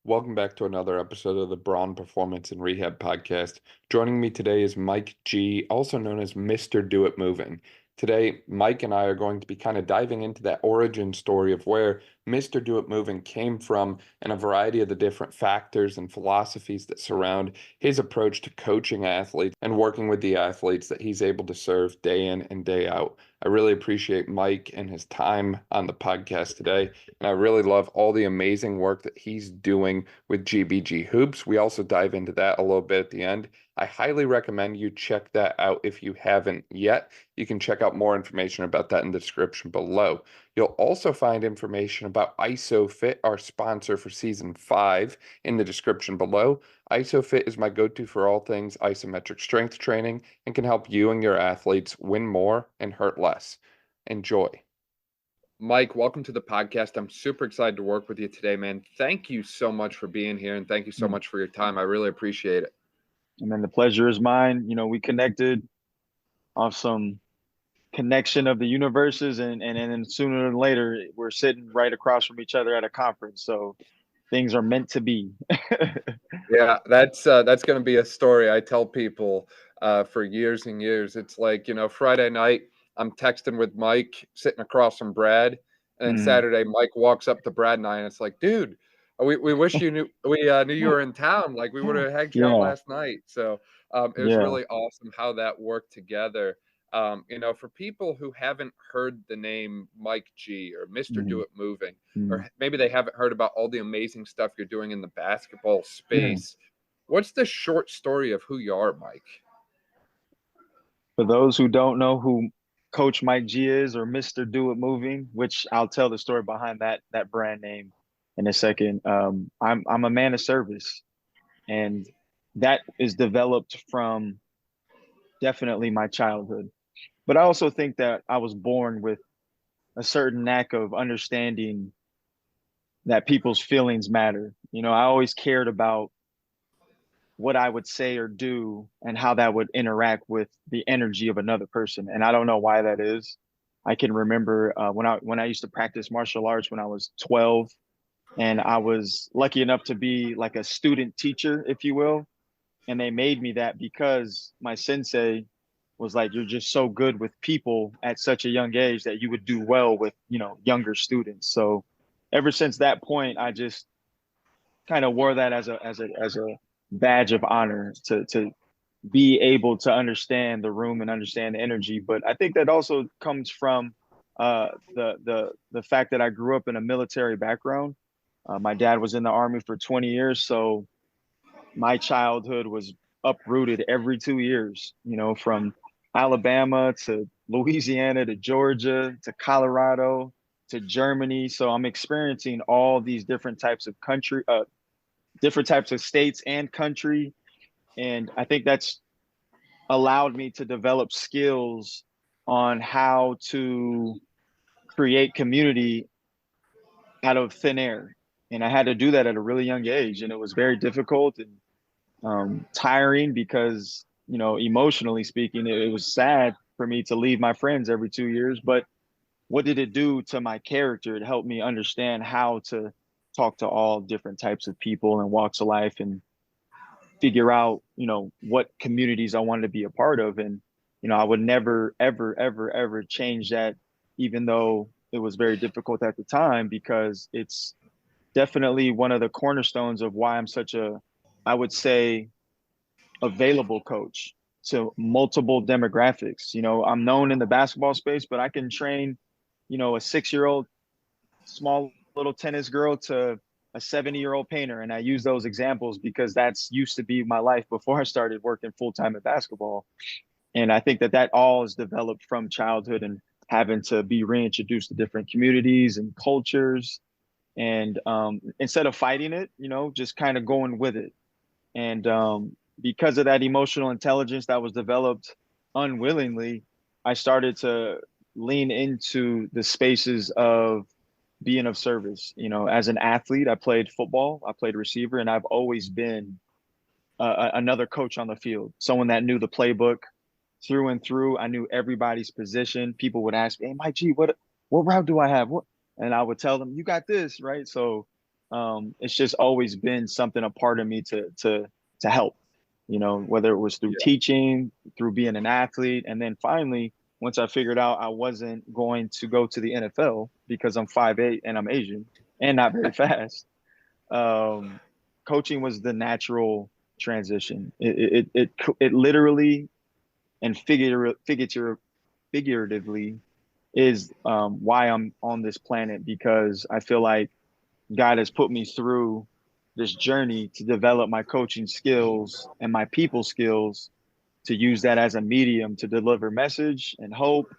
Welcome back to another episode of the Braun Performance and Rehab Podcast. Joining me today is Mike G, also known as Mr. Do It Moving. Today, Mike and I are going to be kind of diving into that origin story of where Mr. Do It Moving came from and a variety of the different factors and philosophies that surround his approach to coaching athletes and working with the athletes that he's able to serve day in and day out. I really appreciate Mike and his time on the podcast today. And I really love all the amazing work that he's doing with GBG HOOPS. We also dive into that a little bit at the end. I highly recommend you check that out if you haven't yet. You can check out more information about that in the description below. You'll also find information about ISOFIT, our sponsor for season 5, in the description below. ISOFIT is my go-to for all things isometric strength training and can help you and your athletes win more and hurt less. Enjoy. Mike, welcome to the podcast. I'm super excited to work with you today, man. Thank you so much for being here, and thank you so much for your time. I really appreciate it. I mean, the pleasure is mine. We connected off some connection of the universes, and then sooner than later, we're sitting right across from each other at a conference. So things are meant to be. Yeah, that's going to be a story I tell people for years and years. It's like, Friday night, I'm texting with Mike, sitting across from Brad, and then Saturday, Mike walks up to Brad and I, and it's like, dude, we wish you knew knew you were in town. Like we would have hanged out Yeah, last night. So it was yeah. really awesome how that worked together. For people who haven't heard the name Mike G or Mr. Do Mm, It Moving, mm, or maybe they haven't heard about all the amazing stuff you're doing in the basketball yeah. space. What's the short story of who you are, Mike? For those who don't know who Coach Mike G is, or Mr. Do It Moving, which I'll tell the story behind that brand name in a second. I'm a man of service, and that is developed from definitely my childhood. But I also think that I was born with a certain knack of understanding that people's feelings matter. I always cared about what I would say or do and how that would interact with the energy of another person. And I don't know why that is. I can remember when I used to practice martial arts when I was 12, and I was lucky enough to be like a student teacher, if you will. And they made me that because my sensei was like, you're just so good with people at such a young age that you would do well with, younger students. So ever since that point, I just kind of wore that as a badge of honor to be able to understand the room and understand the energy. But I think that also comes from the fact that I grew up in a military background. My dad was in the Army for 20 years, so my childhood was uprooted every 2 years, from Alabama to Louisiana to Georgia to Colorado to Germany. So I'm experiencing all these different types of states and country. And I think that's allowed me to develop skills on how to create community out of thin air. And I had to do that at a really young age. And it was very difficult and tiring because, emotionally speaking, it was sad for me to leave my friends every 2 years. But what did it do to my character? It helped me understand how to talk to all different types of people and walks of life and figure out, what communities I wanted to be a part of. And, I would never, ever, ever, ever change that, even though it was very difficult at the time, because it's definitely one of the cornerstones of why I'm such a, I would say, available coach to multiple demographics. I'm known in the basketball space, but I can train, a 6-year-old small little tennis girl to a 70-year-old painter. And I use those examples because that's used to be my life before I started working full time in basketball. And I think that all is developed from childhood and having to be reintroduced to different communities and cultures. And instead of fighting it, just kind of going with it. And because of that emotional intelligence that was developed unwillingly, I started to lean into the spaces of being of service. As an athlete, I played football, I played receiver, and I've always been another coach on the field, someone that knew the playbook through and through. I knew everybody's position. People would ask me, "Hey, Mike G, what route do I have?" And I would tell them, "You got this," right? So It's just always been something, a part of me to help, whether it was through Yeah. teaching, through being an athlete. And then finally, once I figured out I wasn't going to go to the NFL because I'm 5'8" and I'm Asian and not very fast, um, coaching was the natural transition. It literally and figuratively is why I'm on this planet, because I feel like God has put me through this journey to develop my coaching skills and my people skills, to use that as a medium to deliver message and hope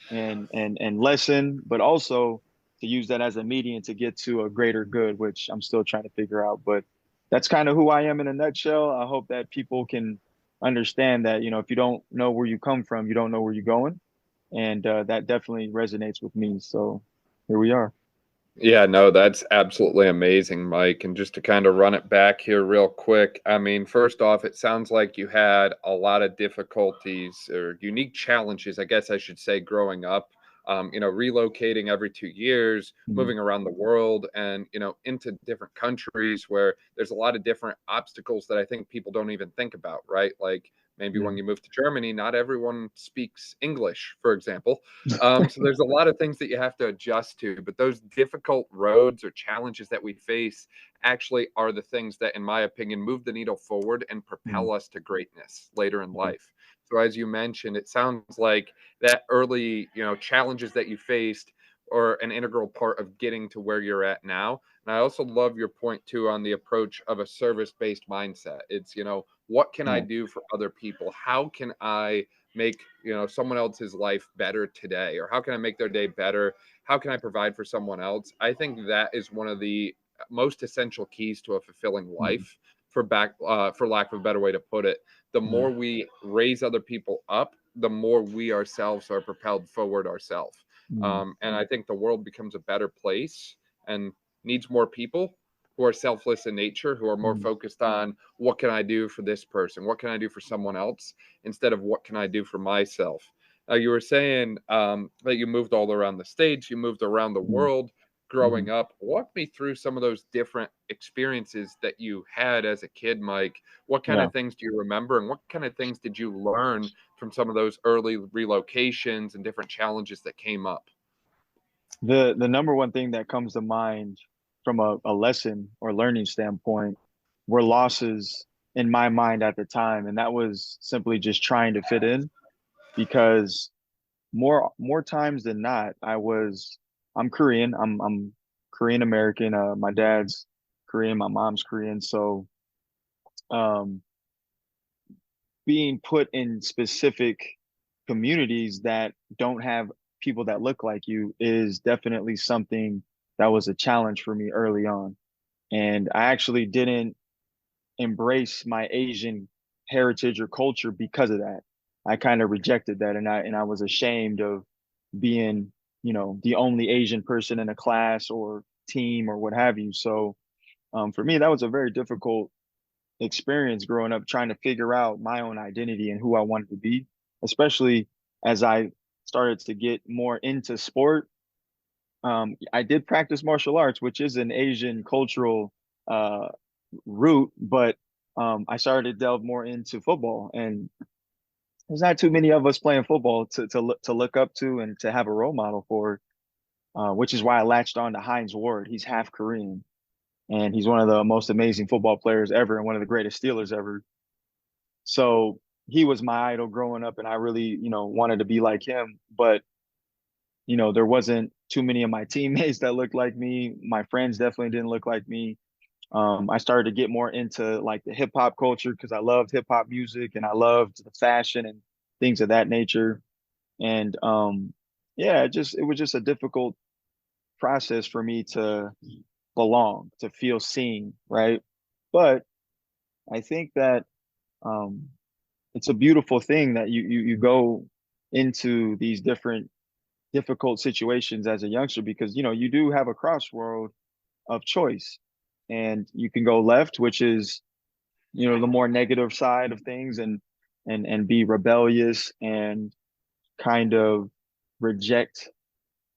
and lesson, but also to use that as a medium to get to a greater good, which I'm still trying to figure out. But that's kind of who I am in a nutshell. I hope that people can understand that, if you don't know where you come from, you don't know where you're going. And that definitely resonates with me. So here we are. Yeah, no, that's absolutely amazing, Mike. And just to kind of run it back here real quick, I mean, first off, it sounds like you had a lot of difficulties or unique challenges, I guess I should say, growing up. Relocating every 2 years, Mhm. moving around the world, and into different countries where there's a lot of different obstacles that I think people don't even think about, right? Like maybe Yeah. when you move to Germany, not everyone speaks English, for example. So there's a lot of things that you have to adjust to, but those difficult roads or challenges that we face actually are the things that, in my opinion, move the needle forward and Mhm. propel us to greatness later in life. So as you mentioned, it sounds like that early, challenges that you faced are an integral part of getting to where you're at now. And I also love your point too on the approach of a service-based mindset. It's, what can I Yeah. do for other people? How can I make someone else's life better today, or how can I make their day better? How can I provide for someone else? I think that is one of the most essential keys to a fulfilling Mhm. life, for lack of a better way to put it. The Yeah. more we raise other people up, the more we ourselves are propelled forward ourselves. Mhm. And I think the world becomes a better place and needs more people who are selfless in nature, who are more Mhm. focused on what can I do for this person, what can I do for someone else, instead of what can I do for myself. Now, you were saying that you moved all around the states, you moved around the Mhm. world growing Mhm. up. Walk me through some of those different experiences that you had as a kid, Mike. What kind Yeah. of things do you remember, and what kind of things did you learn from some of those early relocations and different challenges that came up? The number one thing that comes to mind from a lesson or learning standpoint were losses in my mind at the time. And that was simply just trying to fit in, because more times than not, I'm Korean. I'm Korean American. My dad's Korean, my mom's Korean. So um being put in specific communities that don't have people that look like you is definitely something that was a challenge for me early on. And I actually didn't embrace my Asian heritage or culture because of that. I kind of rejected that, and I was ashamed of being, the only Asian person in a class or team or what have you. So for me, that was a very difficult experience growing up, trying to figure out my own identity and who I wanted to be, especially as I started to get more into sport. I did practice martial arts, which is an Asian cultural uh, root, but I started to delve more into football, and there's not too many of us playing football to look up to and to have a role model for, which is why I latched on to Heinz Ward. He's half Korean, and he's one of the most amazing football players ever and one of the greatest Steelers ever. So he was my idol growing up, and I really, wanted to be like him. But, there wasn't too many of my teammates that looked like me. My friends definitely didn't look like me. I started to get more into like the hip hop culture because I loved hip hop music and I loved the fashion and things of that nature. And yeah, it was just a difficult process for me to belong, to feel seen, right? But I think that um, it's a beautiful thing that you go into these different difficult situations as a youngster, because you do have a crossroad of choice, and you can go left, which is the more negative side of things, and be rebellious and kind of reject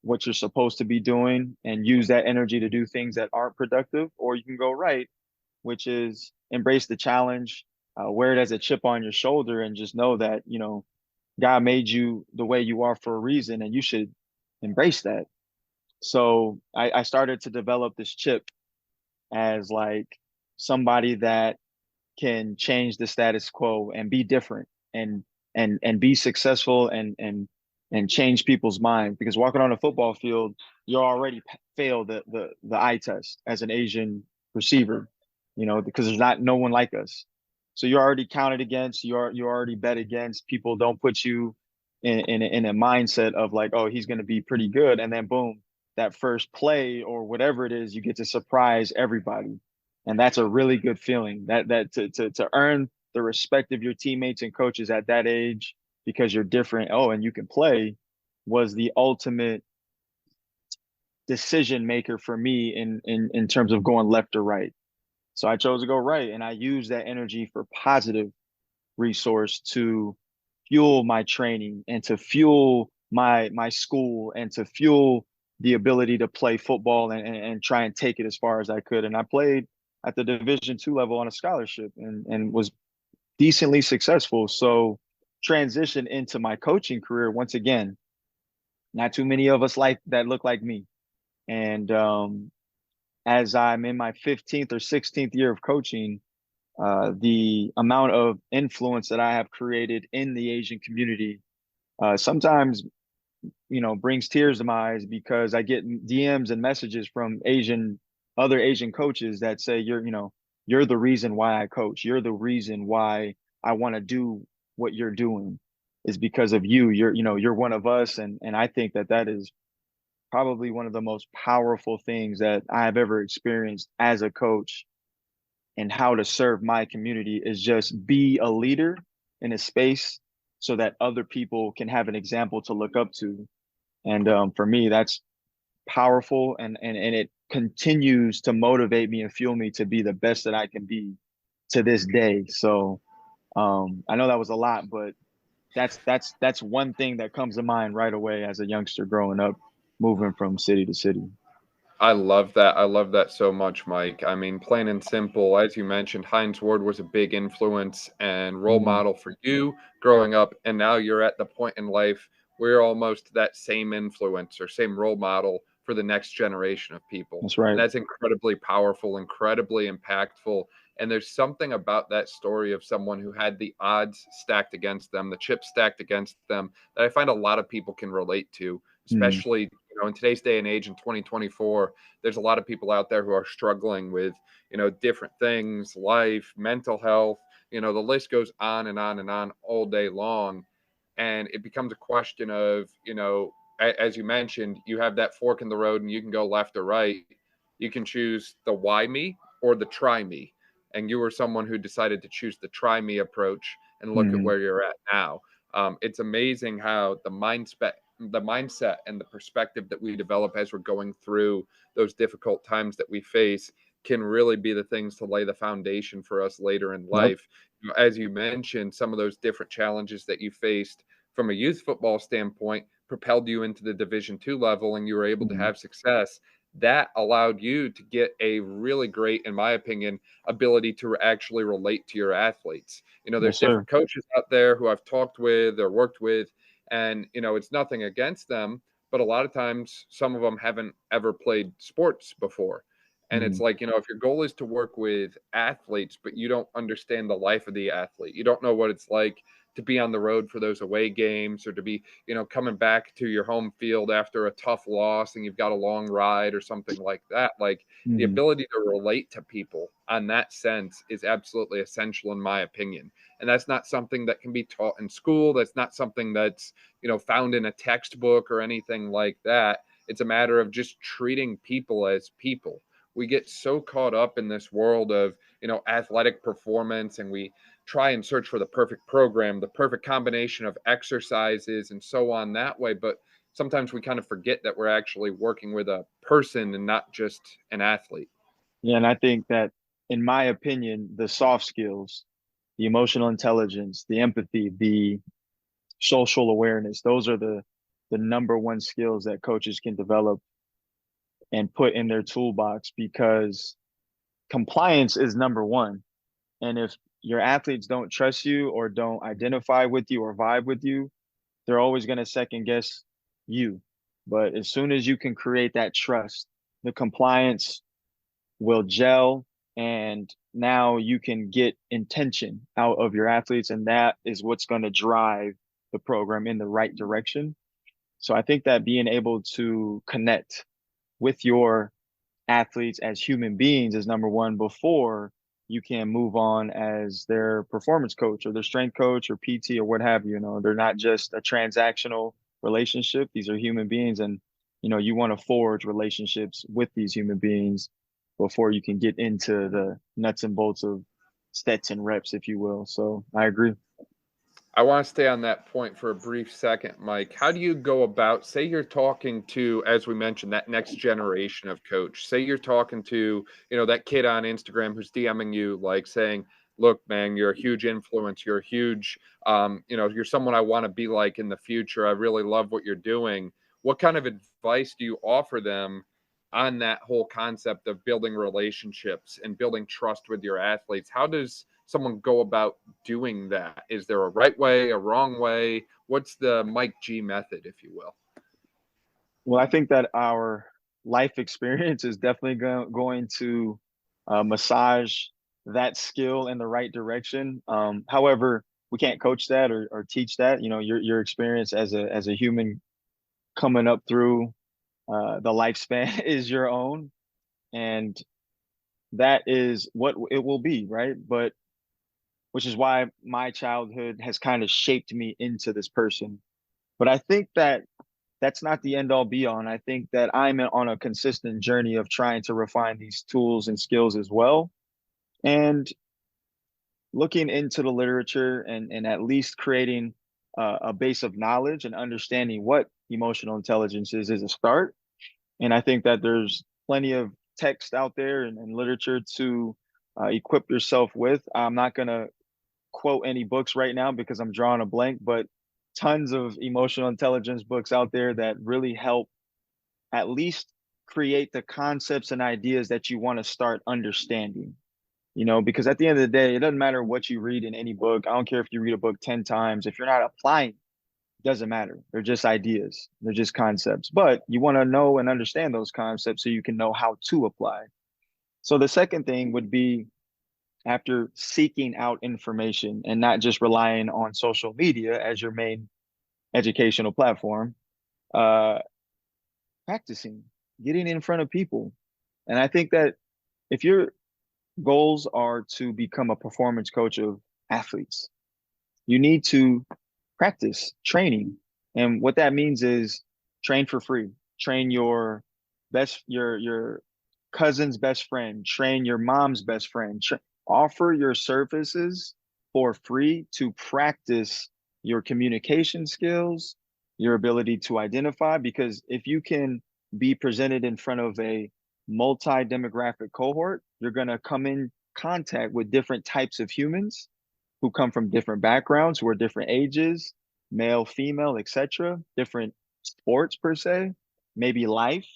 what you're supposed to be doing and use that energy to do things that aren't productive, or you can go right, which is embrace the challenge, wear it as a chip on your shoulder, and just know that, God made you the way you are for a reason, and you should embrace that. So I started to develop this chip as like somebody that can change the status quo and be different and be successful and change people's minds. Because walking on a football field, you already failed the eye test as an Asian receiver, because there's not no one like us. So you're already counted against. You're already bet against. People don't put you in a mindset of like, oh, he's going to be pretty good, and then boom, that first play or whatever it is, you get to surprise everybody, and that's a really good feeling. That to earn the respect of your teammates and coaches at that age because you're different. Oh, and you can play, was the ultimate decision maker for me in terms of going left or right. So I chose to go right, and I used that energy for positive resource to fuel my training and to fuel my school and to fuel the ability to play football and try and take it as far as I could. And I played at the Division II level on a scholarship and was decently successful. So transition into my coaching career, once again, not too many of us like that look like me. And as I'm in my 15th or 16th year of coaching, the amount of influence that I have created in the Asian community sometimes, brings tears to my eyes, because I get DMs and messages from other Asian coaches that say, you're the reason why I coach. You're the reason why I want to do what you're doing, is because of you. You're one of us. And I think that is probably one of the most powerful things that I have ever experienced as a coach, and how to serve my community is just be a leader in a space so that other people can have an example to look up to. And for me, that's powerful, and it continues to motivate me and fuel me to be the best that I can be to this day. So I know that was a lot, but that's one thing that comes to mind right away as a youngster growing up, moving from city to city. I love that. I love that so much, Mike. I mean, plain and simple, as you mentioned, Heinz Ward was a big influence and role Mhm. model for you growing up. And now you're at the point in life where you're almost that same influence or same role model for the next generation of people. That's right. And that's incredibly powerful, incredibly impactful. And there's something about that story of someone who had the odds stacked against them, the chips stacked against them, that I find a lot of people can relate to, Mm. especially in today's day and age in 2024. There's a lot of people out there who are struggling with different things, life, mental health. The list goes on and on and on all day long, and it becomes a question of as you mentioned, you have that fork in the road and you can go left or right. You can choose the why me or the try me, and you were someone who decided to choose the try me approach, and look at Mhm. where you're at now. It's amazing how the mindset and the perspective that we develop as we're going through those difficult times that we face can really be the things to lay the foundation for us later in Yep. life. As you mentioned, some of those different challenges that you faced from a youth football standpoint propelled you into the Division II level, and you were able to Mhm. have success. That allowed you to get a really great, in my opinion, ability to actually relate to your athletes. There's Yes, sir. different coaches out there who I've talked with or worked with, and it's nothing against them, but a lot of times some of them haven't ever played sports before. And it's Mhm. like, if your goal is to work with athletes, but you don't understand the life of the athlete, you don't know what it's like to be on the road for those away games, or to be coming back to your home field after a tough loss and you've got a long ride or something like that. Like, the Mhm. ability to relate to people on that sense is absolutely essential, in my opinion. And that's not something that can be taught in school. That's not something that's found in a textbook or anything like that. It's a matter of just treating people as people. We get so caught up in this world of athletic performance, and we try and search for the perfect program, the perfect combination of exercises, and so on that way. But sometimes we kind of forget that we're actually working with a person and not just an athlete. Yeah, and I think that, in my opinion, the soft skills, the emotional intelligence, the empathy, the social awareness, those are the number one skills that coaches can develop and put in their toolbox, because compliance is number one. And if your athletes don't trust you or don't identify with you or vibe with you, they're always going to second guess you. But as soon as you can create that trust, the compliance will gel, and now you can get intention out of your athletes, and that is what's going to drive the program in the right direction. So I think that being able to connect with your athletes as human beings is number one before you can move on as their performance coach or their strength coach or PT or what have you. You know, they're not just a transactional relationship. These are human beings, and you want to forge relationships with these human beings before you can get into the nuts and bolts of sets and reps, if you will. So I agree. I want to stay on that point for a brief second, Mike. How do you go about, say you're talking to, as we mentioned, that next generation of coach? Say you're talking to, that kid on Instagram who's DMing you, like saying, look, man, you're a huge influence. You're a huge, you're someone I want to be like in the future. I really love what you're doing. What kind of advice do you offer them on that whole concept of building relationships and building trust with your athletes? How does someone go about doing that? Is there a right way, a wrong way? What's the Mike G method, if you will? Well, I think that our life experience is definitely going to massage that skill in the right direction. However, we can't coach that or teach that. Your experience as a human coming up through the lifespan is your own, and that is what it will be, right? But which is why my childhood has kind of shaped me into this person. But I think that that's not the end all be all. And I think that I'm on a consistent journey of trying to refine these tools and skills as well. And looking into the literature and at least creating a base of knowledge and understanding what emotional intelligence is a start. And I think that there's plenty of text out there and literature to equip yourself with. I'm not going to quote any books right now because I'm drawing a blank, but tons of emotional intelligence books out there that really help at least create the concepts and ideas that you want to start understanding. Because at the end of the day, it doesn't matter what you read in any book. I don't care if you read a book 10 times. If you're not applying, it doesn't matter. They're just ideas. They're just concepts. But you want to know and understand those concepts so you can know how to apply. So the second thing would be, after seeking out information and not just relying on social media as your main educational platform, uh, practicing, getting in front of people. And I think that if your goals are to become a performance coach of athletes, you need to practice training. And what that means is train for free, train your cousin's best friend, train your mom's best friend, offer your services for free to practice your communication skills, your ability to identify. Because if you can be presented in front of a multi-demographic cohort, you're going to come in contact with different types of humans who come from different backgrounds, who are different ages, male, female, etc., different sports per se, maybe life.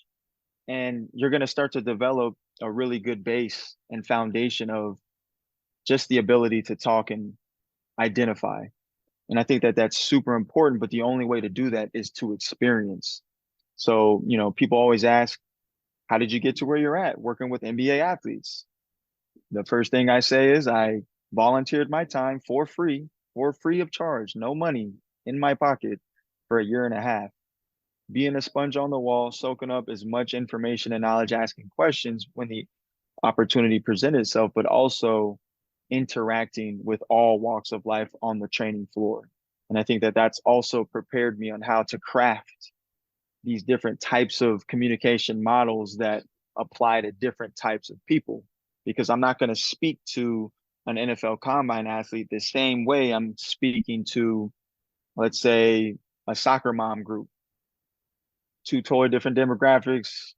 And you're going to start to develop a really good base and foundation of just the ability to talk and identify. And I think that that's super important, but the only way to do that is to experience. So, people always ask, how did you get to where you're at working with NBA athletes? The first thing I say is I volunteered my time for free of charge, no money in my pocket, for a year and a half, being a sponge on the wall, soaking up as much information and knowledge, asking questions when the opportunity presented itself, but also interacting with all walks of life on the training floor. And I think that that's also prepared me on how to craft these different types of communication models that apply to different types of people. Because I'm not going to speak to an NFL combine athlete the same way I'm speaking to, let's say, a soccer mom group. Two totally different demographics.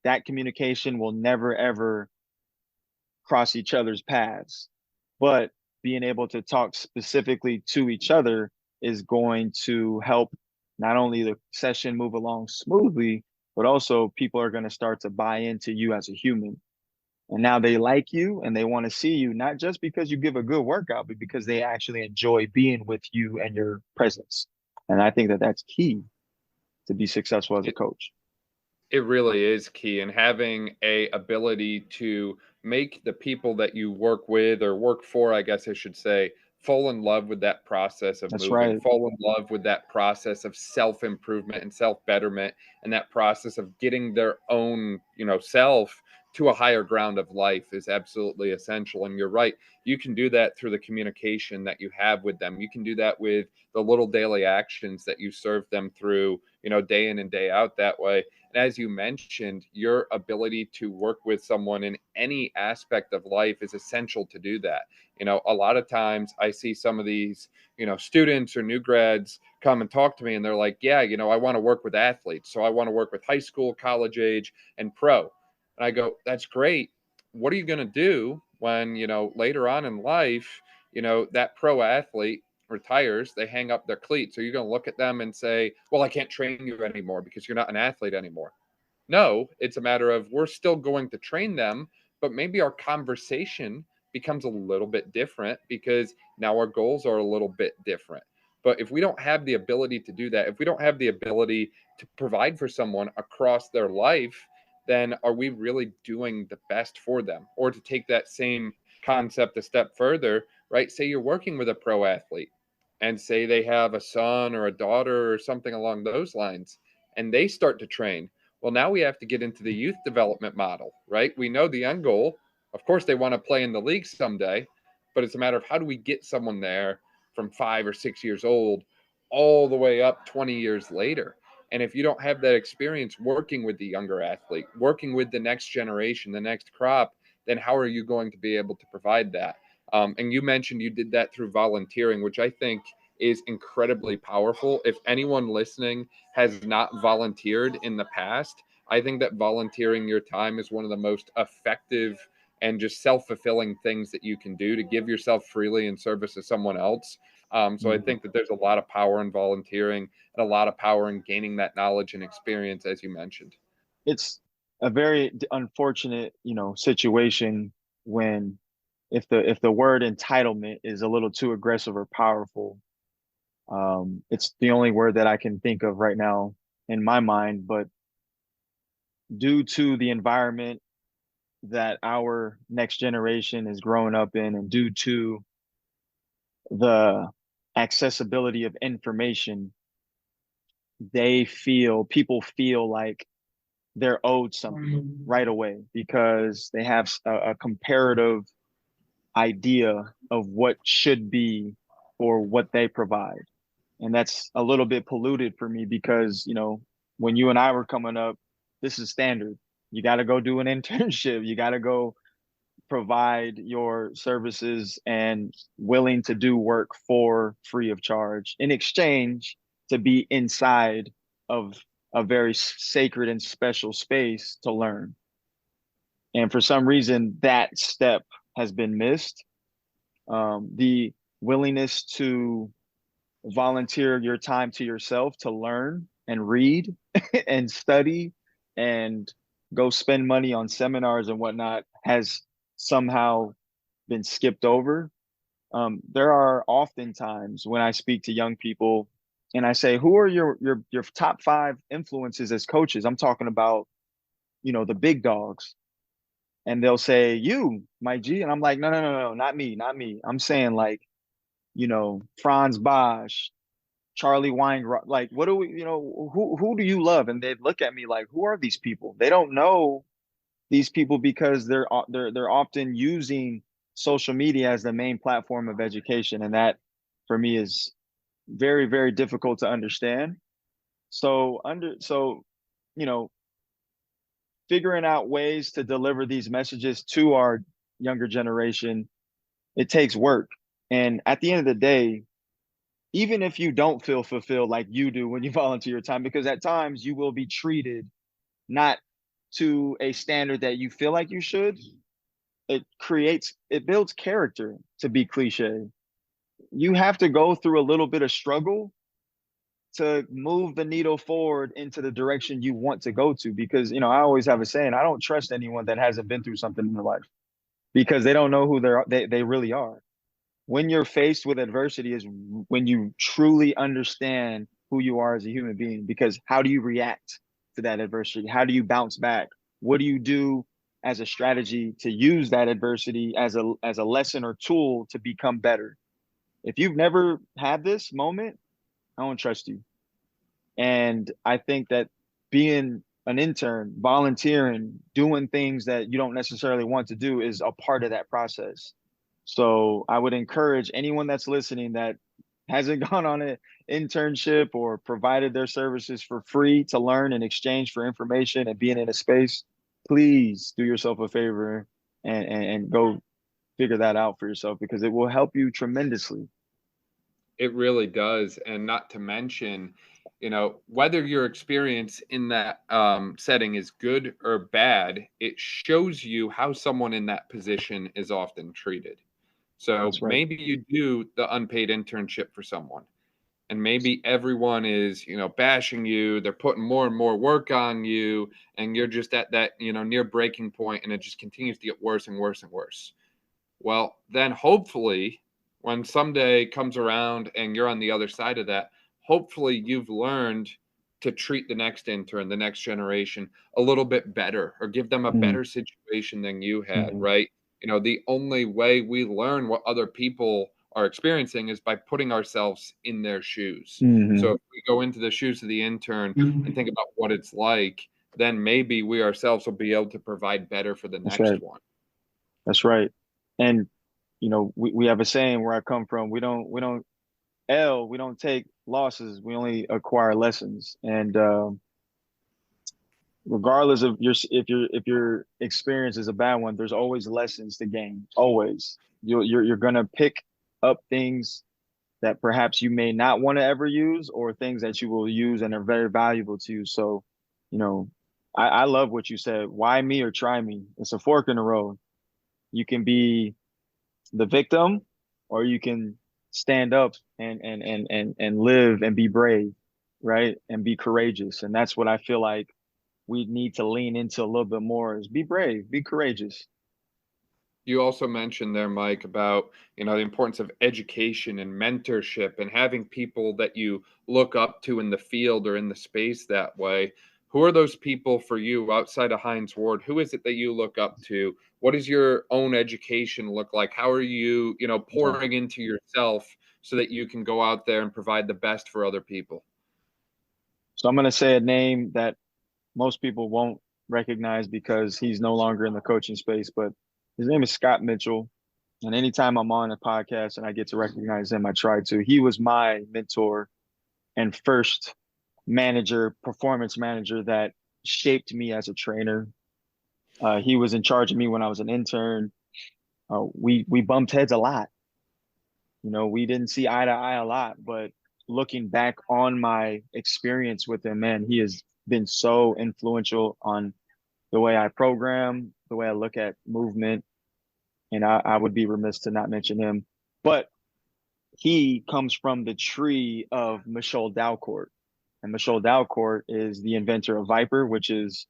That communication will never, ever cross each other's paths. But being able to talk specifically to each other is going to help not only the session move along smoothly, but also people are going to start to buy into you as a human. And now they like you and they want to see you, not just because you give a good workout, but because they actually enjoy being with you and your presence. And I think that that's key to be successful as a coach. It really is key, and having a ability to make the people that you work with or work for, I guess I should say, fall in love with that process of That's moving, right. fall in love with that process of self-improvement and self-betterment, and that process of getting their own, self to a higher ground of life is absolutely essential. And you're right, you can do that through the communication that you have with them. You can do that with the little daily actions that you serve them through, day in and day out that way. And as you mentioned, your ability to work with someone in any aspect of life is essential to do that. A lot of times I see some of these, students or new grads come and talk to me and they're like, yeah, I want to work with athletes. So I want to work with high school, college age, and pro. And I go, that's great. What are you going to do when, later on in life, that pro athlete retires, they hang up their cleats? Are you going to look at them and say, well, I can't train you anymore because you're not an athlete anymore? No, it's a matter of we're still going to train them, but maybe our conversation becomes a little bit different because now our goals are a little bit different. But if we don't have the ability to do that, if we don't have the ability to provide for someone across their life, then are we really doing the best for them? Or to take that same concept a step further, right? Say you're working with a pro athlete and say they have a son or a daughter or something along those lines, and they start to train. Well, now we have to get into the youth development model, right? We know the end goal. Of course, they want to play in the league someday, but it's a matter of how do we get someone there from 5 or 6 years old all the way up 20 years later. And if you don't have that experience working with the younger athlete, working with the next generation, the next crop, then how are you going to be able to provide that? And you mentioned you did that through volunteering, which I think is incredibly powerful. If anyone listening has not volunteered in the past, I think that volunteering your time is one of the most effective and just self-fulfilling things that you can do to give yourself freely in service to someone else. So I think that there's a lot of power in volunteering and a lot of power in gaining that knowledge and experience, as you mentioned. It's a very unfortunate, situation when if the word entitlement is a little too aggressive or powerful. It's the only word that I can think of right now in my mind, but due to the environment that our next generation is growing up in, and due to the accessibility of information, people feel like they're owed something right away because they have a comparative idea of what should be or what they provide. And that's a little bit polluted for me because, when you and I were coming up, this is standard. You got to go do an internship. You got to go provide your services and willing to do work for free of charge in exchange to be inside of a very sacred and special space to learn. And for some reason, that step has been missed. The willingness to volunteer your time to yourself to learn and read and study and go spend money on seminars and whatnot has somehow been skipped over. There are often times when I speak to young people and I say, "Who are your top 5 influences as coaches?" I'm talking about, the big dogs, and they'll say, "You, Mike G," and I'm like, "No, no, no, no, not me, not me. I'm saying like, Franz Bosch, Charlie Weingroff. Like, what do we, who do you love?" And they'd look at me like, "Who are these people?" They don't know these people because they're often using social media as the main platform of education, and that for me is very, very difficult to understand. So you know figuring out ways to deliver these messages to our younger generation, it takes work. And at the end of the day, even if you don't feel fulfilled like you do when you volunteer your time, because at times you will be treated not to a standard that you feel like you should, it builds character, to be cliche. You have to go through a little bit of struggle to move the needle forward into the direction you want to go to. Because, I always have a saying, I don't trust anyone that hasn't been through something in their life because they don't know who they really are. When you're faced with adversity is when you truly understand who you are as a human being, because how do you react to that adversity? How do you bounce back? What do you do as a strategy to use that adversity as a lesson or tool to become better? If you've never had this moment, I don't trust you. And I think that being an intern, volunteering, doing things that you don't necessarily want to do is a part of that process. So I would encourage anyone that's listening that hasn't gone on an internship or provided their services for free to learn in exchange for information and being in a space, please do yourself a favor and go figure that out for yourself, because it will help you tremendously. It really does. And not to mention, whether your experience in that setting is good or bad, it shows you how someone in that position is often treated. So That's right. maybe you do the unpaid internship for someone, and maybe everyone is, bashing you. They're putting more and more work on you, and you're just at that, near breaking point, and it just continues to get worse and worse and worse. Well, then hopefully, when someday comes around and you're on the other side of that, hopefully you've learned to treat the next intern, the next generation, a little bit better, or give them a Mm-hmm. better situation than you had, Mm-hmm. right? The only way we learn what other people are experiencing is by putting ourselves in their shoes. So Mm-hmm. if we go into the shoes of the intern and think about what it's like, then maybe we ourselves will be able to provide better for the That's next right. one. That's right. And we have a saying where I come from. We don't take losses. We only acquire lessons. And regardless of if your experience is a bad one, there's always lessons to gain. Always. You're gonna pick up things that perhaps you may not want to ever use, or things that you will use and are very valuable to you. So, you know, I love what you said. Why me or try me? It's a fork in the road. You can be the victim, or you can stand up and live and be brave, right? And be courageous. And that's what I feel like we need to lean into a little bit more, is be brave, be courageous. You also mentioned there, Mike, about the importance of education and mentorship and having people that you look up to in the field or in the space that way. Who are those people for you outside of Hines Ward? Who is it that you look up to? What does your own education look like? How are you, Yeah. pouring into yourself so that you can go out there and provide the best for other people? So I'm going to say a name that most people won't recognize because he's no longer in the coaching space, but his name is Scott Mitchell. And anytime I'm on a podcast and I get to recognize him, I try to. He was my mentor and first manager, performance manager that shaped me as a trainer. He was in charge of me when I was an intern. We bumped heads a lot. We didn't see eye to eye a lot, but looking back on my experience with him, man, he has been so influential on the way I program, the way I look at movement. And I would be remiss to not mention him. But he comes from the tree of Michelle Dalcourt. And Michelle Dalcourt is the inventor of Viper, which is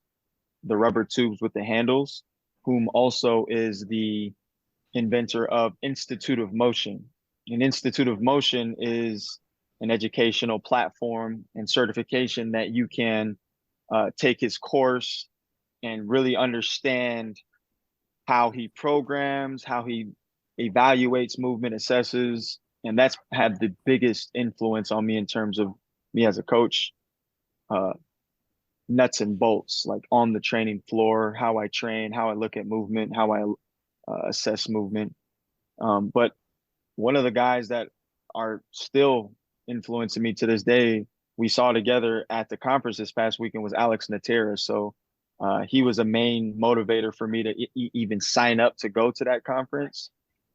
the rubber tubes with the handles, whom also is the inventor of Institute of Motion. An Institute of Motion is an educational platform and certification that you can take his course and really understand how he programs, how he evaluates movement, assesses. And that's had the biggest influence on me in terms of me as a coach, uh, nuts and bolts, like on the training floor, how I train, how I look at movement, how I assess movement. But one of the guys that are still influencing me to this day, we saw together at the conference this past weekend, was Alex Natera. So he was a main motivator for me to even sign up to go to that conference,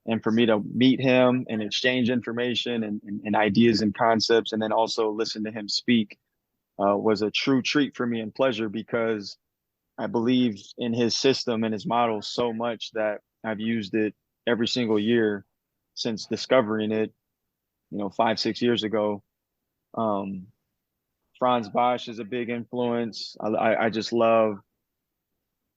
and for me to meet him and exchange information and ideas and concepts, and then also listen to him speak, was a true treat for me and pleasure, because I believe in his system and his model so much that I've used it every single year since discovering it, 5, 6 years ago. Um, Franz Bosch is a big influence. I just love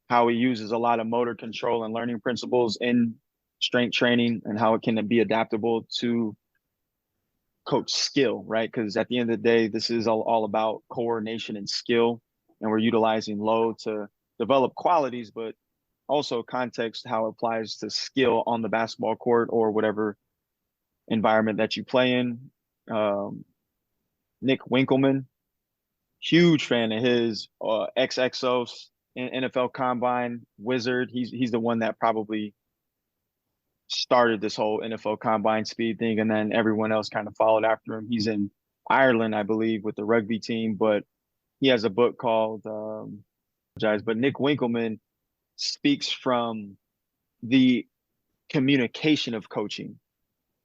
how he uses a lot of motor control and learning principles in strength training and how it can be adaptable to coach skill, right? Because at the end of the day, this is all about coordination and skill. And we're utilizing load to develop qualities, but also context, how it applies to skill on the basketball court or whatever environment that you play in. Nick Winkelman, huge fan of his, XXOs in NFL Combine wizard. He's the one that probably started this whole NFL Combine speed thing, and then everyone else kind of followed after him. He's in Ireland, I believe, with the rugby team, but he has a book called but Nick Winkelman speaks from the communication of coaching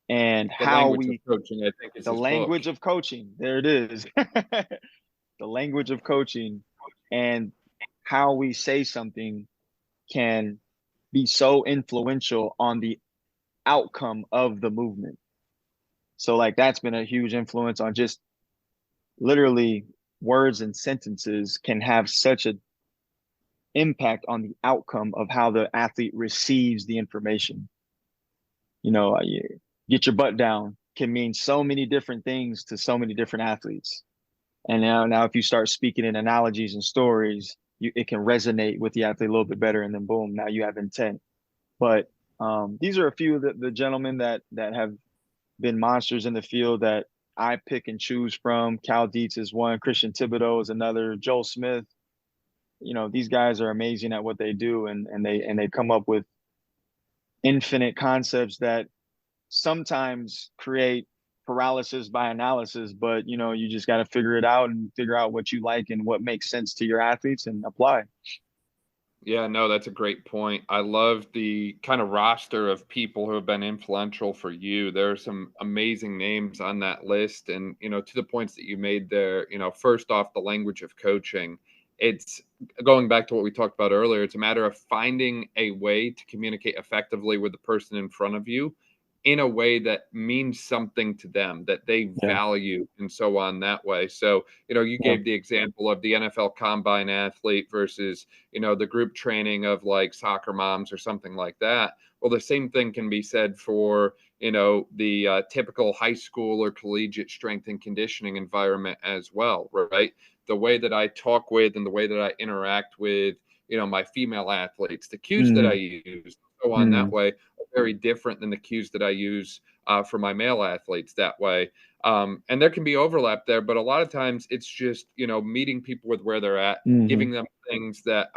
and The how language of we coaching, I think, is the his language book. of coaching. There it is. The language of coaching and how we say something can be so influential on the outcome of the movement. So like that's been a huge influence on just literally words and sentences can have such a impact on the outcome of how the athlete receives the information. You know, get your butt down can mean so many different things to so many different athletes. And now if you start speaking in analogies and stories, it can resonate with the athlete a little bit better. And then boom, now you have intent. But these are a few of the gentlemen that have been monsters in the field that I pick and choose from. Cal Dietz is one, Christian Thibodeau is another, Joel Smith. You know, these guys are amazing at what they do, and they come up with infinite concepts that sometimes create paralysis by analysis, but you know, you just got to figure it out and figure out what you like and what makes sense to your athletes and apply. Yeah, no, that's a great point. I love the kind of roster of people who have been influential for you. There are some amazing names on that list. And, to the points that you made there, first off, the language of coaching. It's going back to what we talked about earlier. It's a matter of finding a way to communicate effectively with the person in front of you in a way that means something to them, that they Yeah. value, and so on that way. So, you Yeah. gave the example of the NFL combine athlete versus, the group training of like soccer moms or something like that. Well, the same thing can be said for, the typical high school or collegiate strength and conditioning environment as well, right? The way that I talk with and the way that I interact with, my female athletes, the cues that I use, so on that way, very different than the cues that I use for my male athletes that way. And there can be overlap there, but a lot of times it's just, meeting people with where they're at, giving them things that,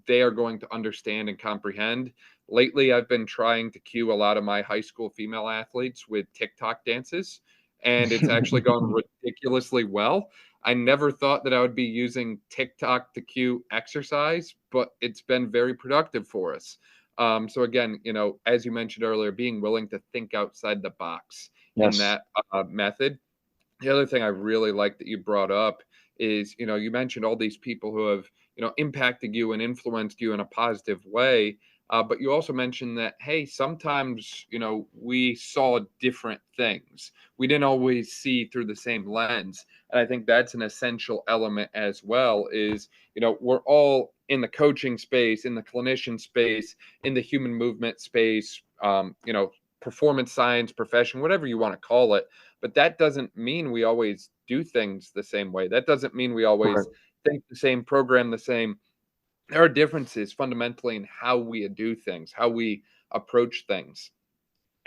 they are going to understand and comprehend. Lately, I've been trying to cue a lot of my high school female athletes with TikTok dances, and it's actually gone ridiculously well. I never thought that I would be using TikTok to cue exercise, but it's been very productive for us. So again, as you mentioned earlier, being willing to think outside the box in Yes. that method. The other thing I really like that you brought up is, you mentioned all these people who have, impacted you and influenced you in a positive way. But you also mentioned that, hey, sometimes, we saw different things. We didn't always see through the same lens. And I think that's an essential element as well is, we're all in the coaching space, in the clinician space, in the human movement space, performance science profession, whatever you want to call it. But that doesn't mean we always do things the same way. That doesn't mean we always think the same, program the same. There are differences fundamentally in how we do things, how we approach things.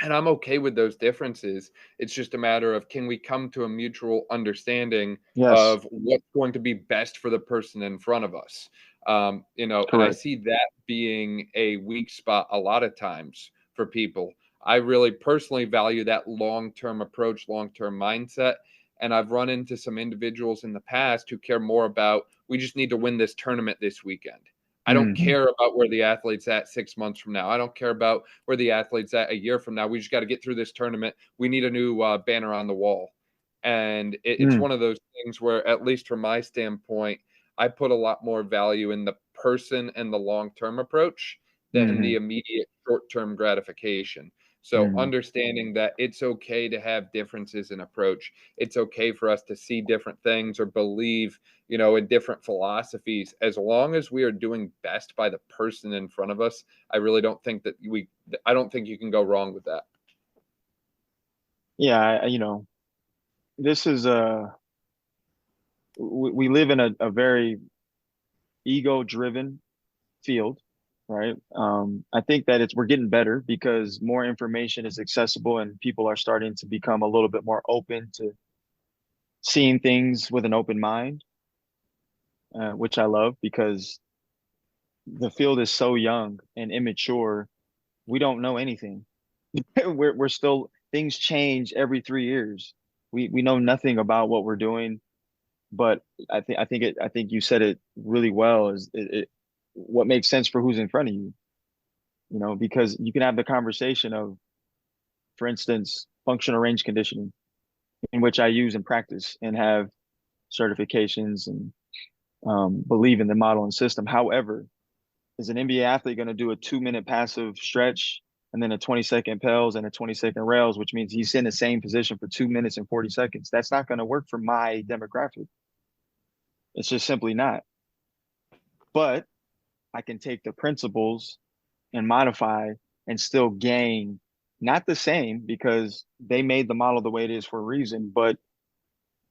And I'm okay with those differences. It's just a matter of, can we come to a mutual understanding Yes. of what's going to be best for the person in front of us? And I Correct. see that being a weak spot a lot of times for people. I really personally value that long-term approach, long-term mindset. And I've run into some individuals in the past who care more about, we just need to win this tournament this weekend. I don't care about where the athlete's at 6 months from now. I don't care about where the athlete's at a year from now. We just got to get through this tournament. We need a new banner on the wall. And it's one of those things where, at least from my standpoint, I put a lot more value in the person and the long-term approach than the immediate short-term gratification. So Mm. understanding that it's okay to have differences in approach. It's okay for us to see different things or believe, in different philosophies. As long as we are doing best by the person in front of us, I really don't think that I don't think you can go wrong with that. Yeah, this is we live in a very ego-driven field, right? I think that we're getting better because more information is accessible and people are starting to become a little bit more open to seeing things with an open mind, which I love because the field is so young and immature. We don't know anything. We're still, things change every 3 years. We know nothing about what we're doing, but I think you said it really well. Is what makes sense for who's in front of you? Because you can have the conversation of, for instance, functional range conditioning, in which I use and practice and have certifications and believe in the model and system. However, is an NBA athlete going to do a 2-minute passive stretch and then a 20-second pels and a 20-second rails, which means he's in the same position for 2 minutes and 40 seconds? That's not going to work for my demographic. It's just simply not. But I can take the principles and modify and still gain, not the same because they made the model the way it is for a reason, but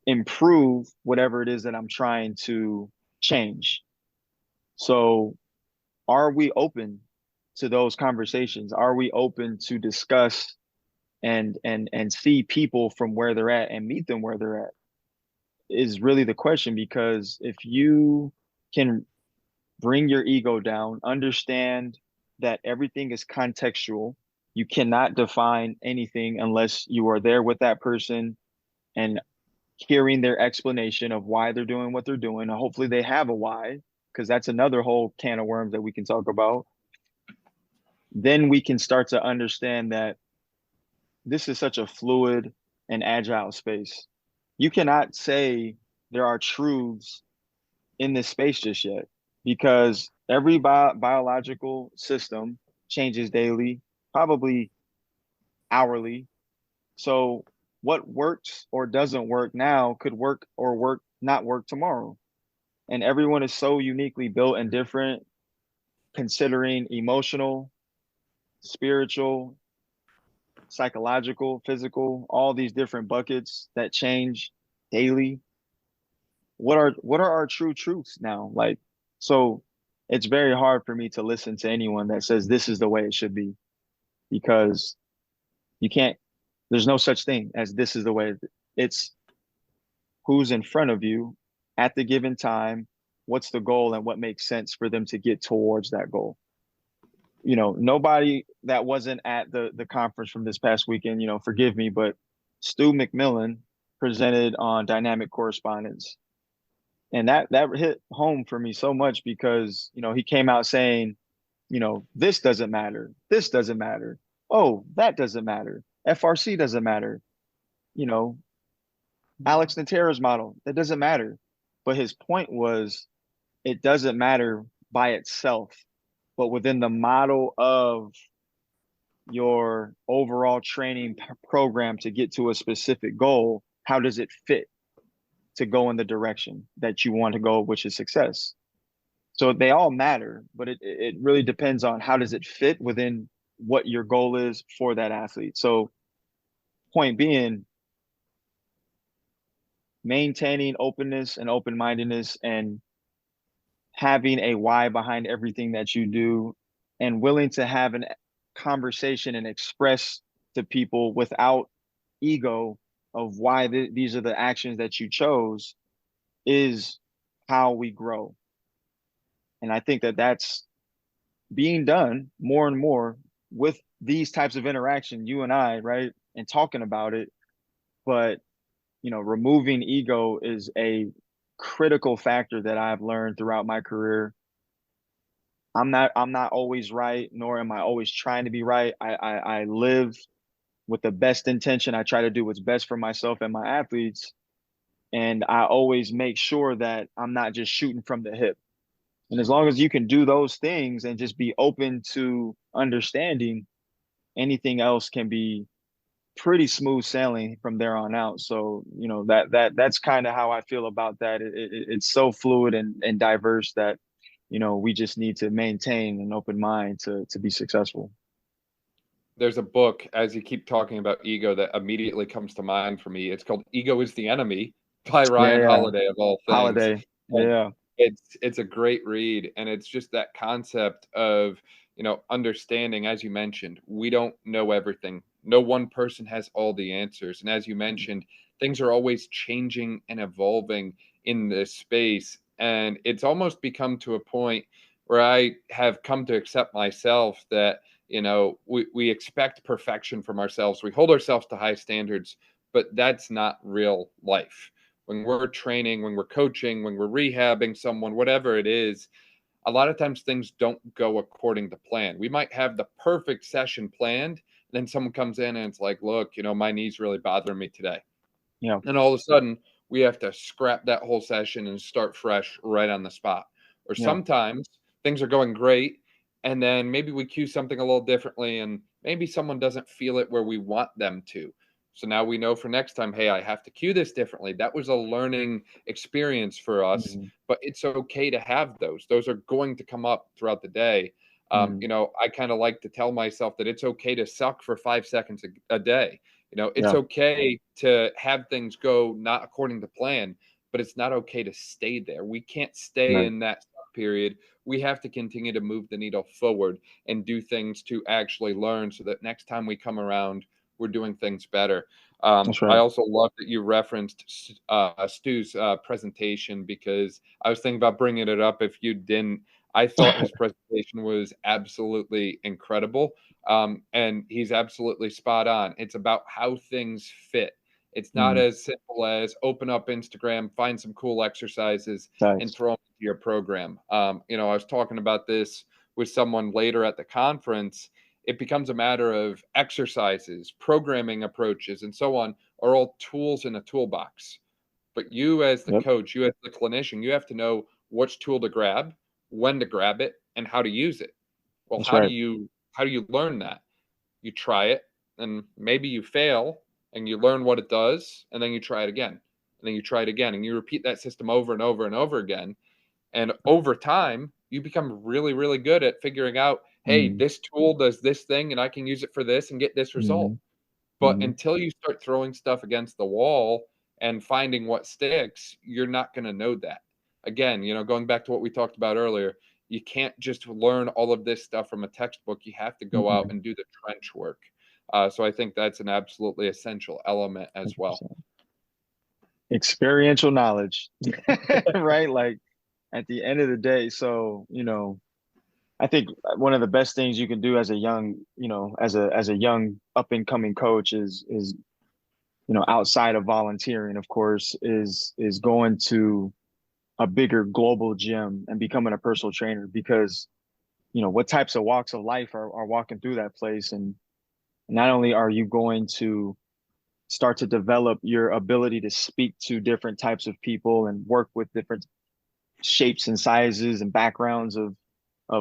improve whatever it is that I'm trying to change. So are we open to those conversations? Are we open to discuss and see people from where they're at and meet them where they're at? Is really the question, because if you can bring your ego down, understand that everything is contextual. You cannot define anything unless you are there with that person and hearing their explanation of why they're doing what they're doing. And hopefully they have a why, because that's another whole can of worms that we can talk about. Then we can start to understand that this is such a fluid and agile space. You cannot say there are truths in this space just yet, because every biological system changes daily, probably hourly. So what works or doesn't work now could work or not work tomorrow. And everyone is so uniquely built and different, considering emotional, spiritual, psychological, physical, all these different buckets that change daily. What are our true truths now? Like, so it's very hard for me to listen to anyone that says this is the way it should be, because you can't, there's no such thing as this is the way. It's who's in front of you at the given time, what's the goal, and what makes sense for them to get towards that goal. Nobody that wasn't at the conference from this past weekend, forgive me, but Stu McMillan presented on dynamic correspondence. And that hit home for me so much because, he came out saying, this doesn't matter. This doesn't matter. Oh, that doesn't matter. FRC doesn't matter. Alex Natera's model, that doesn't matter. But his point was, it doesn't matter by itself, but within the model of your overall training program to get to a specific goal, how does it fit to go in the direction that you want to go, which is success? So they all matter, but it really depends on how does it fit within what your goal is for that athlete. So point being, maintaining openness and open-mindedness and having a why behind everything that you do, and willing to have a conversation and express to people without ego of why these are the actions that you chose, is how we grow. And I think that that's being done more and more with these types of interaction, you and I, right? And talking about it. But, removing ego is a critical factor that I've learned throughout my career. I'm not always right, nor am I always trying to be right. I live with the best intention. I try to do what's best for myself and my athletes. And I always make sure that I'm not just shooting from the hip. And as long as you can do those things and just be open to understanding, anything else can be pretty smooth sailing from there on out. So, that's kind of how I feel about that. It's so fluid and diverse that, we just need to maintain an open mind to be successful. There's a book, as you keep talking about ego, that immediately comes to mind for me. It's called Ego is the Enemy by Yeah, Ryan yeah. Holiday, of all things. Holiday. And Yeah. it's a great read. And it's just that concept of, understanding, as you mentioned, we don't know everything. No one person has all the answers. And as you mentioned, things are always changing and evolving in this space. And it's almost become to a point where I have come to accept myself that we expect perfection from ourselves. We hold ourselves to high standards, but that's not real life. When we're training, when we're coaching, when we're rehabbing someone, whatever it is, a lot of times things don't go according to plan. We might have the perfect session planned, and then someone comes in and it's like, look, my knee's really bothering me today. Yeah. And all of a sudden, we have to scrap that whole session and start fresh right on the spot. Or Yeah. sometimes things are going great, and then maybe we cue something a little differently, and maybe someone doesn't feel it where we want them to. So now we know for next time, hey, I have to cue this differently. That was a learning experience for us, Mm-hmm. but it's okay to have those. Those are going to come up throughout the day. Mm-hmm. I kind of like to tell myself that it's okay to suck for 5 seconds a day. It's Yeah. okay to have things go not according to plan, but it's not okay to stay there. We can't stay Right. in that period. We have to continue to move the needle forward and do things to actually learn so that next time we come around, we're doing things better. That's I right. also love that you referenced Stu's presentation, because I was thinking about bringing it up if you didn't. I thought his presentation was absolutely incredible. And he's absolutely spot on. It's about how things fit. It's not Mm. as simple as open up Instagram, find some cool exercises, and Nice. throw them into your program. I was talking about this with someone later at the conference. It becomes a matter of exercises, programming approaches, and so on are all tools in a toolbox. But you, as the Yep. coach, you as the clinician, you have to know which tool to grab, when to grab it, and how to use it. Well, That's how do right. you learn that? You try it, and maybe you fail, and you learn what it does, and then you try it again, and then you try it again, and you repeat that system over and over and over again. And over time, you become really, really good at figuring out, hey, Mm. this tool does this thing, and I can use it for this and get this result. Mm-hmm. But Mm-hmm. until you start throwing stuff against the wall and finding what sticks, you're not going to know that. Again, going back to what we talked about earlier, you can't just learn all of this stuff from a textbook. You have to go out Mm-hmm. and do the trench work. So I think that's an absolutely essential element as well. 100%. Experiential knowledge, right? Like at the end of the day. So, I think one of the best things you can do as a young, as a young up and coming coach is outside of volunteering, of course, is going to a bigger global gym and becoming a personal trainer, because what types of walks of life are walking through that place. And not only are you going to start to develop your ability to speak to different types of people and work with different shapes and sizes and backgrounds of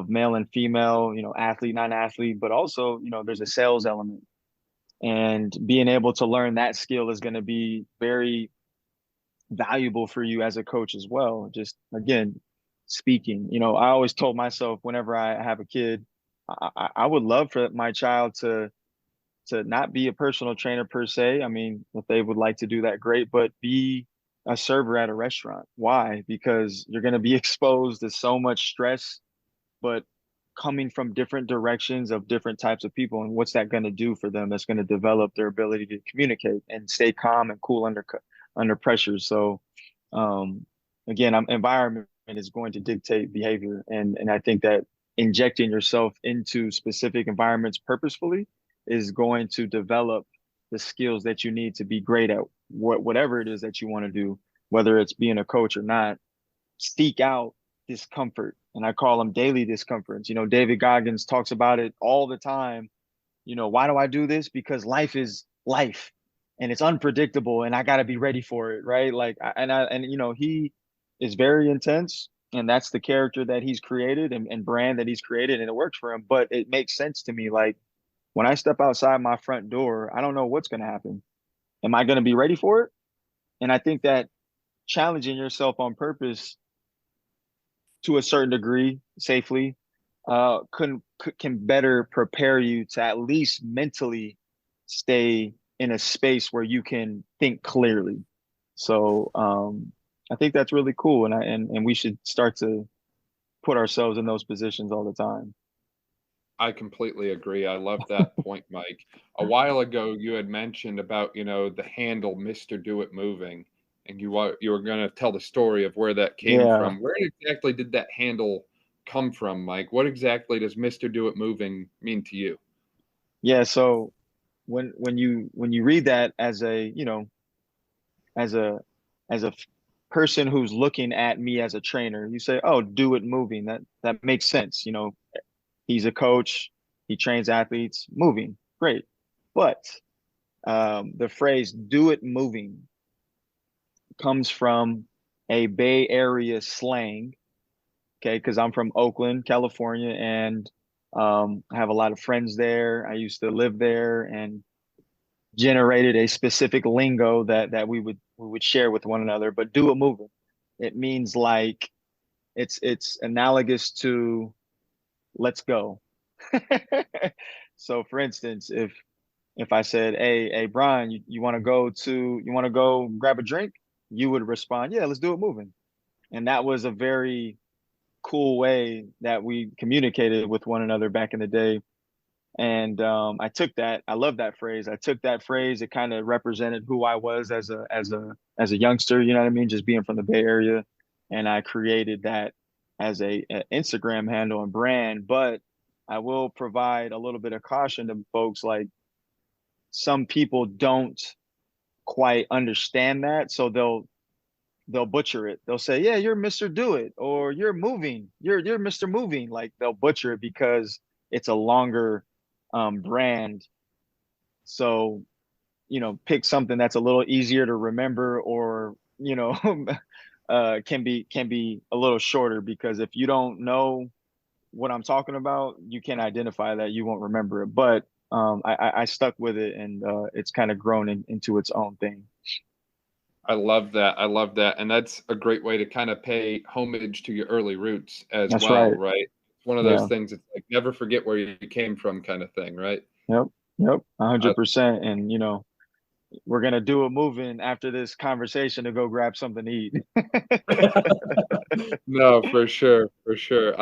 male and female, athlete, non-athlete, but also, there's a sales element. And being able to learn that skill is going to be very valuable for you as a coach as well. Just again, speaking, I always told myself whenever I have a kid, I would love for my child to not be a personal trainer per se. I mean, if they would like to do that, great, but be a server at a restaurant. Why? Because you're going to be exposed to so much stress, but coming from different directions of different types of people. And what's that going to do for them? That's going to develop their ability to communicate and stay calm and cool under pressure. So, um, again, environment is going to dictate behavior, and I think that injecting yourself into specific environments purposefully is going to develop the skills that you need to be great at whatever it is that you want to do, whether it's being a coach or not. Seek out discomfort, and I call them daily discomforts. David Goggins talks about it all the time. Why do I do this? Because life is life, and it's unpredictable, and I got to be ready for it, right? Like, he is very intense, and that's the character that he's created and brand that he's created, and it works for him. But it makes sense to me, like, when I step outside my front door, I don't know what's going to happen. Am I going to be ready for it? And I think that challenging yourself on purpose to a certain degree safely can better prepare you to at least mentally stay in a space where you can think clearly. So I think that's really cool, and we should start to put ourselves in those positions all the time. I completely agree. I love that point, Mike. A while ago, you had mentioned about, the handle Mr. Do It Moving, and you were going to tell the story of where that came Yeah, from. Where exactly did that handle come from, Mike? What exactly does Mr. Do It Moving mean to you? yeah. So when you read that as a as a as a person who's looking at me as a trainer, you say, "Oh, do it moving." That makes sense. He's a coach. He trains athletes. Moving, great. But the phrase "do it moving" comes from a Bay Area slang. Okay, because I'm from Oakland, California, and I have a lot of friends there. I used to live there, and generated a specific lingo that we would share with one another. But do it moving, it means like it's analogous to let's go. So for instance, if I said, hey Brian, you want to go grab a drink, you would respond, yeah, let's do it moving. And that was a very cool way that we communicated with one another back in the day. And I took that. I love that phrase. I took that phrase. It kind of represented who I was as a youngster. You know what I mean? Just being from the Bay Area, and I created that as a Instagram handle and brand. But I will provide a little bit of caution to folks. Like, some people don't quite understand that, so they'll butcher it. They'll say, "Yeah, you're Mr. Do It," or "You're moving. You're Mr. Moving." Like, they'll butcher it because it's a longer brand. So, pick something that's a little easier to remember, or can be a little shorter, because if you don't know what I'm talking about, you can identify that, you won't remember it. But I stuck with it, and it's kind of grown into its own thing. I love that. I love that. And that's a great way to kind of pay homage to your early roots as That's well, right. right? It's one of those Yeah. things, it's like never forget where you came from kind of thing, right? Yep. Yep. I 100%. And we're gonna do a moving after this conversation to go grab something to eat. No, for sure, for sure.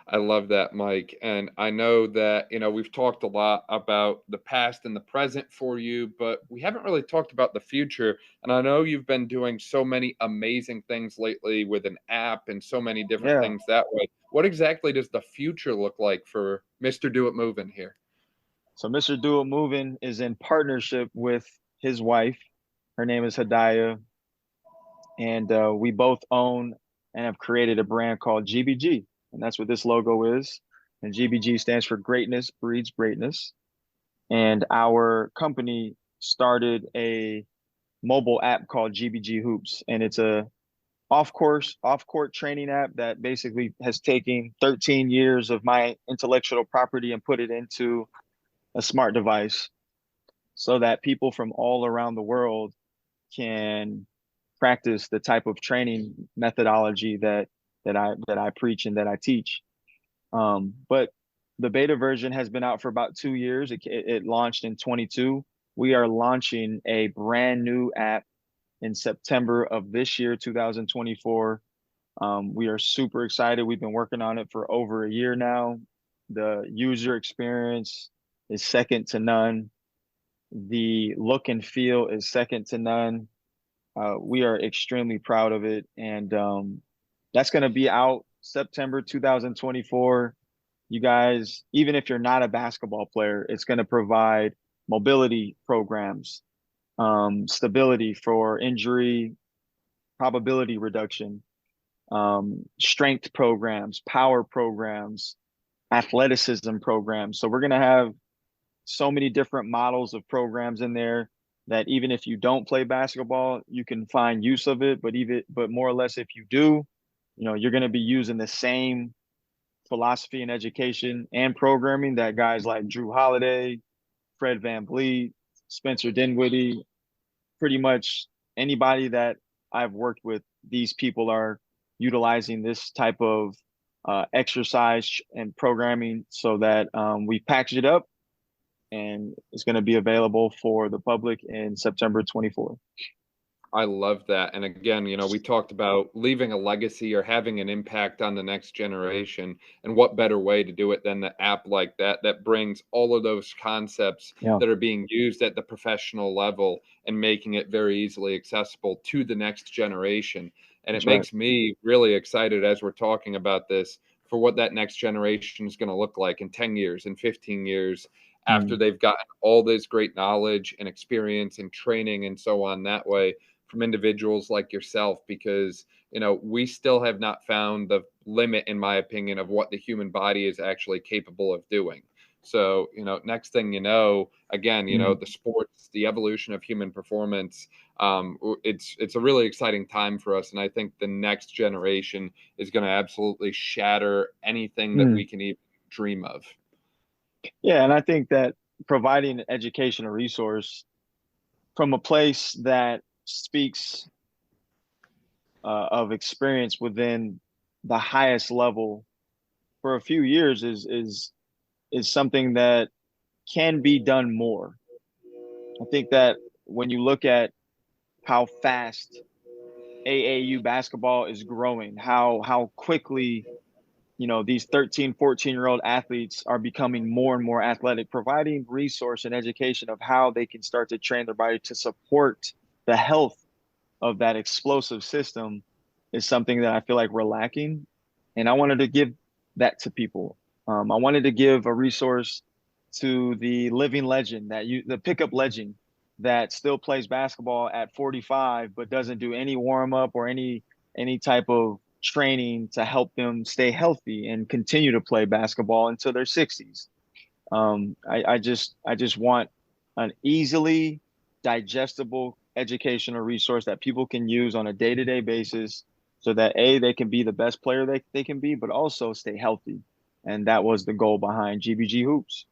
I love that, Mike. And I know that, we've talked a lot about the past and the present for you, but we haven't really talked about the future. And I know you've been doing so many amazing things lately with an app and so many different Yeah. things that way. What exactly does the future look like for Mr. Do It Moving here? So Mr. Do It Moving is in partnership with his wife. Her name is Hadaya, and we both own and have created a brand called GBG, and that's what this logo is. And GBG stands for Greatness Breeds Greatness. And our company started a mobile app called GBG Hoops, and it's a off court training app that basically has taken 13 years of my intellectual property and put it into a smart device, so that people from all around the world can practice the type of training methodology that I preach and that I teach. But the beta version has been out for about 2 years. It launched in 22. We are launching a brand new app in September of this year, 2024. We are super excited. We've been working on it for over a year now. The user experience is second to none. The look and feel is second to none. We are extremely proud of it. And that's going to be out September 2024. You guys, even if you're not a basketball player, it's going to provide mobility programs, stability for injury, probability reduction, strength programs, power programs, athleticism programs. So we're going to have so many different models of programs in there that even if you don't play basketball, you can find use of it. But more or less, if you do, you're going to be using the same philosophy and education and programming that guys like Jrue Holiday, Fred VanVleet, Spencer Dinwiddie, pretty much anybody that I've worked with, these people are utilizing this type of exercise and programming so that we package it up and it's going to be available for the public in September 24th. I love that. And again, we talked about leaving a legacy or having an impact on the next generation. And what better way to do it than the app like that brings all of those concepts that are being used at the professional level and making it very easily accessible to the next generation. And That's it makes me really excited as we're talking about this for what that next generation is going to look like in 10 years, in 15 years, after they've gotten all this great knowledge and experience and training and so on that way from individuals like yourself, because we still have not found the limit, in my opinion, of what the human body is actually capable of doing. So next thing again, the sports, the evolution of human performance, it's a really exciting time for us, and I think the next generation is going to absolutely shatter anything that we can even dream of. Yeah, and I think that providing an educational resource from a place that speaks of experience within the highest level for a few years is something that can be done more. I think that when you look at how fast AAU basketball is growing, how quickly these 13, 14-year-old athletes are becoming more and more athletic, providing resource and education of how they can start to train their body to support the health of that explosive system is something that I feel like we're lacking. And I wanted to give that to people. I wanted to give a resource to the living legend, the pickup legend that still plays basketball at 45, but doesn't do any warm up or any type of training to help them stay healthy and continue to play basketball until their 60s. I just want an easily digestible educational resource that people can use on a day-to-day basis so that they can be the best player they can be, but also stay healthy. And that was the goal behind GBG Hoops.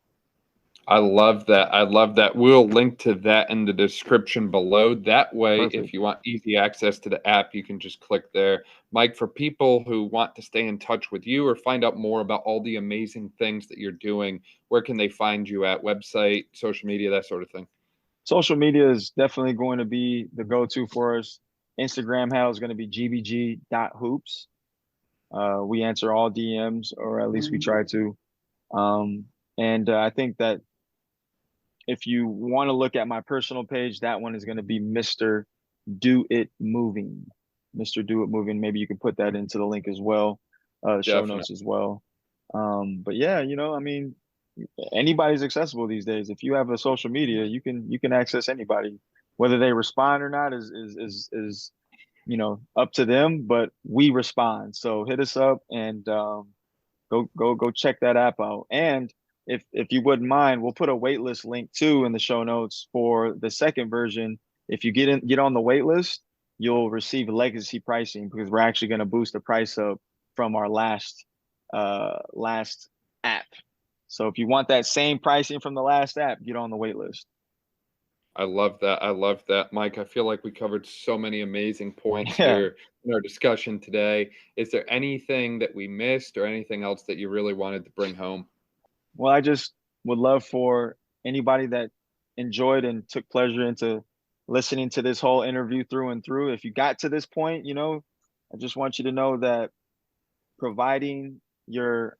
I love that. I love that. We'll link to that in the description below. That way, Perfect. if you want easy access to the app, you can just click there. Mike, for people who want to stay in touch with you or find out more about all the amazing things that you're doing, where can they find you at? Website, social media, that sort of thing? Social media is definitely going to be the go-to for us. Instagram handle is going to be gbg.hoops. We answer all DMs, or at least we try to. And I think that if you want to look at my personal page, that one is going to be Mr. Do It Moving. Mr. Do It Moving. Maybe you can put that into the link as well, show notes as well. But yeah, I mean, anybody's accessible these days. If you have a social media, you can access anybody. Whether they respond or not is up to them, but we respond. So hit us up and go check that app out. And if you wouldn't mind, we'll put a waitlist link too in the show notes for the second version. If you get on the waitlist, you'll receive legacy pricing because we're actually going to boost the price up from our last app. So if you want that same pricing from the last app, get on the waitlist. I love that. I love that, Mike. I feel like we covered so many amazing points here in our discussion today. Is there anything that we missed or anything else that you really wanted to bring home? Well, I just would love for anybody that enjoyed and took pleasure into listening to this whole interview through and through. If you got to this point, I just want you to know that providing your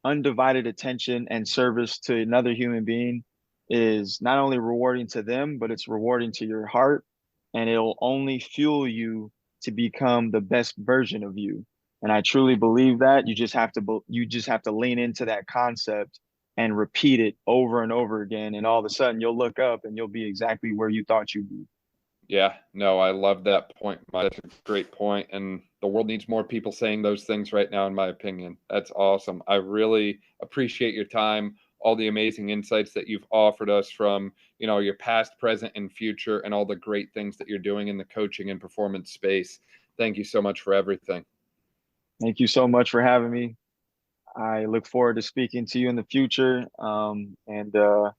undivided attention and service to another human being is not only rewarding to them, but it's rewarding to your heart, and it'll only fuel you to become the best version of you. And I truly believe that you just have to lean into that concept and repeat it over and over again. And all of a sudden you'll look up and you'll be exactly where you thought you'd be. Yeah, no, I love that point. That's a great point. And the world needs more people saying those things right now, in my opinion. That's awesome. I really appreciate your time, all the amazing insights that you've offered us from, your past, present, and future, and all the great things that you're doing in the coaching and performance space. Thank you so much for everything. Thank you so much for having me. I look forward to speaking to you in the future. And I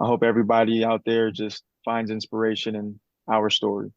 hope everybody out there just finds inspiration in our story.